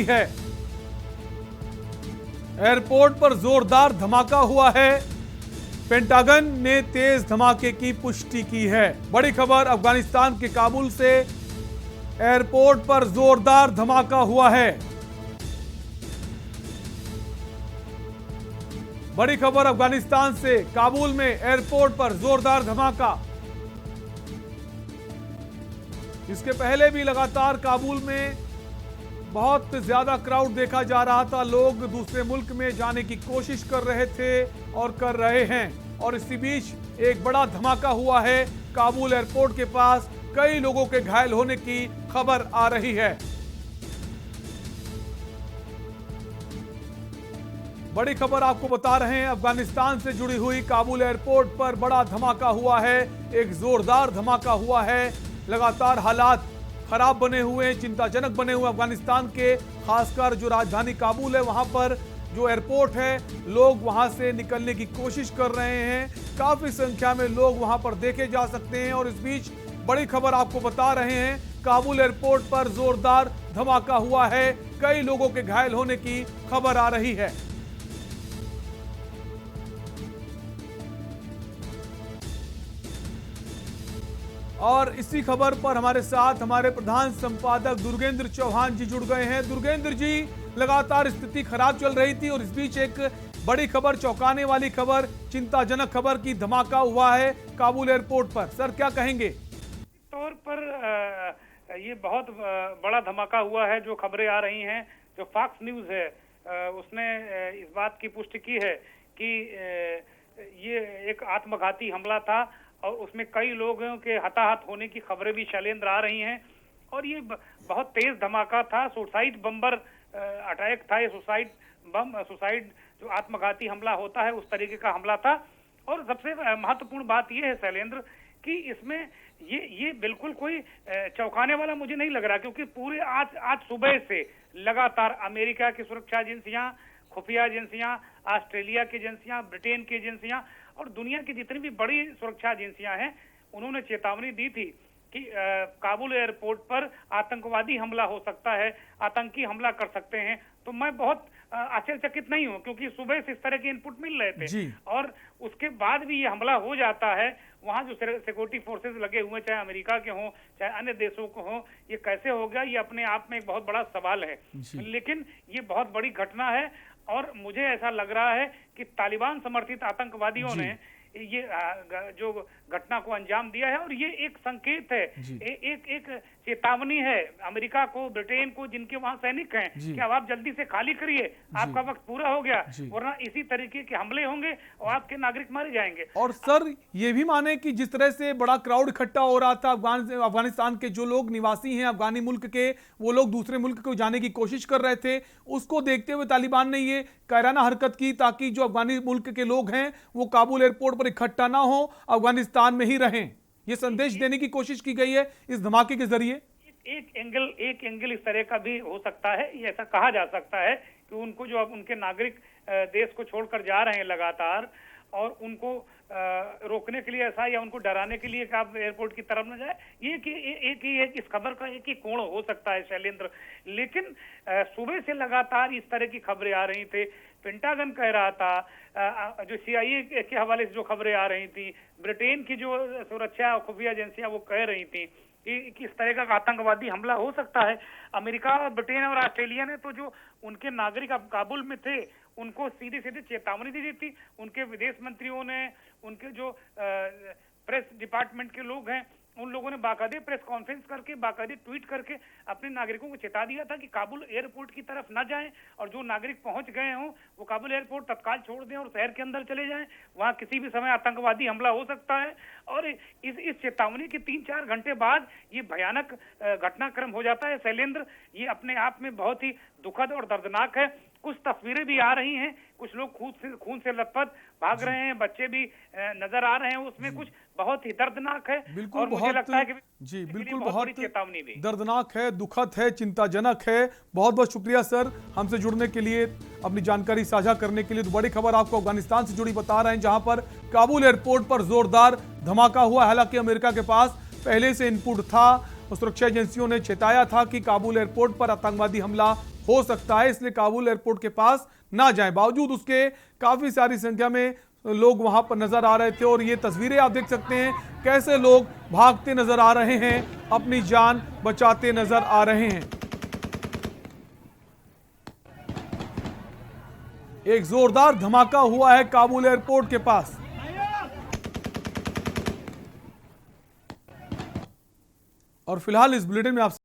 है। एयरपोर्ट पर जोरदार धमाका हुआ है। पेंटागन ने तेज धमाके की पुष्टि की है। बड़ी खबर अफगानिस्तान के काबुल से एयरपोर्ट पर जोरदार धमाका हुआ है। बड़ी खबर अफगानिस्तान से काबुल में एयरपोर्ट पर जोरदार धमाका। इसके पहले भी लगातार काबुल में बहुत ज्यादा क्राउड देखा जा रहा था। लोग दूसरे मुल्क में जाने की कोशिश कर रहे थे और कर रहे हैं, और इसी बीच एक बड़ा धमाका हुआ है काबुल एयरपोर्ट के पास। कई लोगों के घायल होने की खबर आ रही है। बड़ी खबर आपको बता रहे हैं, अफगानिस्तान से जुड़ी हुई काबुल एयरपोर्ट पर बड़ा धमाका हुआ है। एक जोरदार धमाका हुआ है। लगातार हालात खराब बने हुए हैं, चिंताजनक बने हुए अफगानिस्तान के, खासकर जो राजधानी काबुल है वहां पर जो एयरपोर्ट है, लोग वहां से निकलने की कोशिश कर रहे हैं। काफी संख्या में लोग वहां पर देखे जा सकते हैं। और इस बीच बड़ी खबर आपको बता रहे हैं, काबुल एयरपोर्ट पर जोरदार धमाका हुआ है। कई लोगों के घायल होने की खबर आ रही है। और इसी खबर पर हमारे साथ हमारे प्रधान संपादक दुर्गेंद्र चौहान जी जुड़ गए हैं। दुर्गेंद्र जी, लगातार स्थिति खराब चल रही थी और इस बीच एक बड़ी खबर, चौंकाने वाली खबर, चिंताजनक खबर की धमाका हुआ है काबुल एयरपोर्ट पर। सर, क्या कहेंगे? तौर पर ये बहुत बड़ा धमाका हुआ है। जो खबरें आ रही हैं, जो फॉक्स न्यूज है उसने इस बात की पुष्टि की है कि ये एक आत्मघाती हमला था और उसमें कई लोगों के हताहत होने की खबरें भी शैलेंद्र आ रही हैं। और ये बहुत तेज धमाका था, सुसाइड बम्बर अटैक था। ये सुसाइड जो आत्मघाती हमला होता है उस तरीके का हमला था। और सबसे महत्वपूर्ण बात यह है शैलेंद्र कि इसमें ये बिल्कुल कोई चौंकाने वाला मुझे नहीं लग रहा, क्योंकि पूरे आज सुबह से लगातार अमेरिका की सुरक्षा एजेंसियां, खुफिया एजेंसियां, ऑस्ट्रेलिया की एजेंसियां, ब्रिटेन की एजेंसियां और दुनिया की जितनी भी बड़ी सुरक्षा एजेंसियां हैं, उन्होंने चेतावनी दी थी कि काबुल एयरपोर्ट पर आतंकवादी हमला हो सकता है, आतंकी हमला कर सकते हैं। तो मैं बहुत आश्चर्यचकित नहीं हूं, क्योंकि सुबह से इस तरह के इनपुट मिल रहे थे और उसके बाद भी ये हमला हो जाता है। वहां जो सिक्योरिटी फोर्सेस लगे हुए, चाहे अमेरिका के हों चाहे अन्य देशों को हों, ये कैसे हो गया, ये अपने आप में एक बहुत बड़ा सवाल है। लेकिन ये बहुत बड़ी घटना है और मुझे ऐसा लग रहा है कि तालिबान समर्थित आतंकवादियों ने ये जो घटना को अंजाम दिया है। और ये एक संकेत है, एक चेतावनी है अमेरिका को, ब्रिटेन को, जिनके वहां सैनिक हैं, कि अब आप जल्दी से खाली करिए, आपका वक्त पूरा हो गया, वरना इसी तरीके के हमले होंगे और आपके नागरिक मारे जाएंगे। और सर, ये भी माने कि जिस तरह से बड़ा क्राउड इकट्ठा हो रहा था, अफगानिस्तान के जो लोग निवासी हैं अफगानी मुल्क के, वो लोग दूसरे मुल्क को जाने की कोशिश कर रहे थे, उसको देखते हुए तालिबान ने ये कायराना हरकत की ताकि जो अफगानी मुल्क के लोग हैं वो काबुल एयरपोर्ट पर इकट्ठा ना हो, अफगानिस्तान में ही रहें। ये संदेश देने की कोशिश की गई है इस धमाके के जरिए। एक एंगल इस तरह का भी हो सकता है, ये ऐसा कहा जा सकता है कि उनको जो अब उनके नागरिक देश को छोड़कर जा रहे हैं लगातार, और उनको रोकने के लिए ऐसा, या उनको डराने के लिए कि आप एयरपोर्ट की तरफ न जाए, ये इस खबर का एक ही कोण हो सकता है शैलेंद्र। लेकिन सुबह से लगातार इस तरह की खबरें आ रही थी। पेंटागन कह रहा था, जो CIA के हवाले से जो खबरें आ रही थी, ब्रिटेन की जो सुरक्षा और खुफिया एजेंसियां वो कह रही थी कि इस तरह का आतंकवादी हमला हो सकता है। अमेरिका, ब्रिटेन और ऑस्ट्रेलिया ने तो जो उनके नागरिक अब काबुल में थे उनको सीधे सीधे चेतावनी दी थी। उनके विदेश मंत्रियों ने, उनके जो प्रेस डिपार्टमेंट के लोग हैं, उन लोगों ने बाकायदे प्रेस कॉन्फ्रेंस करके, बाकायदे ट्वीट करके अपने नागरिकों को चेता दिया था कि काबुल एयरपोर्ट की तरफ न जाएं, और जो नागरिक पहुंच गए हों वो काबुल एयरपोर्ट तत्काल छोड़ दें और शहर के अंदर चले जाएं। वहां किसी भी समय आतंकवादी हमला हो सकता है। और इस चेतावनी के 3-4 घंटे बाद ये भयानक घटनाक्रम हो जाता है शैलेंद्र। ये अपने आप में बहुत ही दुखद और दर्दनाक है। कुछ तस्वीरें भी आ रही हैं, कुछ लोग खून से लथपथ भाग रहे हैं, बच्चे भी नजर आ रहे हैं, उसमें कुछ बहुत ही दर्दनाक है। बिल्कुल, और मुझे लगता है कि बिल्कुल बहुत चेतावनी भी दर्दनाक है, दुखद है, चिंताजनक है। बहुत बहुत शुक्रिया सर हमसे जुड़ने के लिए, अपनी जानकारी साझा करने के लिए। तो बड़ी खबर आपको अफगानिस्तान से जुड़ी बता रहे हैं, जहां पर काबुल एयरपोर्ट पर जोरदार धमाका हुआ। हालांकि अमेरिका के पास पहले से इनपुट था, सुरक्षा एजेंसियों ने चेताया था कि काबुल एयरपोर्ट पर आतंकवादी हमला हो सकता है, इसलिए काबुल एयरपोर्ट के पास ना जाएं। बावजूद उसके काफी सारी संख्या में लोग वहां पर नजर आ रहे थे और ये तस्वीरें आप देख सकते हैं कैसे लोग भागते नजर आ रहे हैं, अपनी जान बचाते नजर आ रहे हैं। एक जोरदार धमाका हुआ है काबुल एयरपोर्ट के पास। और फिलहाल इस बुलेटिन में आप